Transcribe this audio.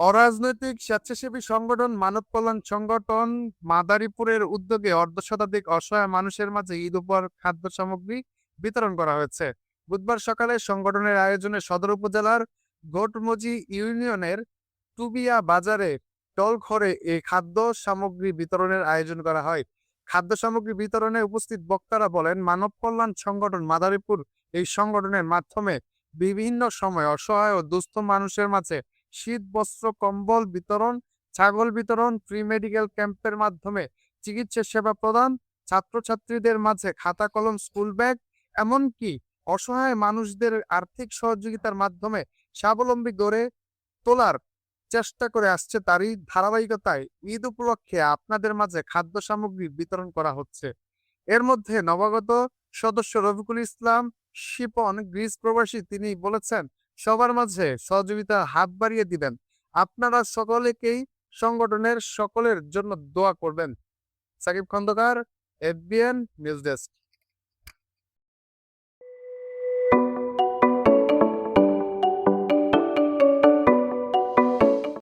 অরাজনৈতিক স্বেচ্ছাসেবী সংগঠন মানব কল্যাণ সংগঠন মাদারীপুরের উদ্যোগে অর্ধশতাধিক অসহায় মানুষের মাঝে ঈদ উপহার খাদ্য সামগ্রী বিতরণ করা হয়েছে। বুধবার সকালে সংগঠনের আয়োজনে সদর উপজেলার ঘোটমজি ইউনিয়নের টুবিয়া বাজারে টলঘরে এই খাদ্য সামগ্রী বিতরণের আয়োজন করা হয়। খাদ্য সামগ্রী বিতরণে উপস্থিত বক্তারা বলেন, মানব কল্যাণ সংগঠন মাদারীপুর এই সংগঠনের মাধ্যমে বিভিন্ন সময় অসহায় ও দুস্থ মানুষের মাঝে শীত বস্ত্র কম্বল বিতরণ, ছাগল বিতরণ, ফ্রি মেডিকেল ক্যাম্পের মাধ্যমে চিকিৎসা সেবা প্রদান, ছাত্রছাত্রীদের মাঝে খাতা কলম স্কুল ব্যাগ, এমনকি অসহায় মানুষদের আর্থিক সহযোগিতার মাধ্যমে স্বাবলম্বী গড়ে তোলার চেষ্টা করে আসছে। তারই ধারাবাহিকতায় ঈদ উপলক্ষে আপনাদের মাঝে খাদ্য সামগ্রী বিতরণ করা হচ্ছে। এর মধ্যে নবাগত সদস্য রফিকুল ইসলাম শিপন গ্রিস প্রবাসী, তিনি বলেছেন, সবার মাঝে সহযোগিতার হাত বাড়িয়ে দিবেন। আপনারা সকলেকেই সংগঠনের সকলের জন্য দোয়া করবেন। Sakib Khandakar, FBN news desk.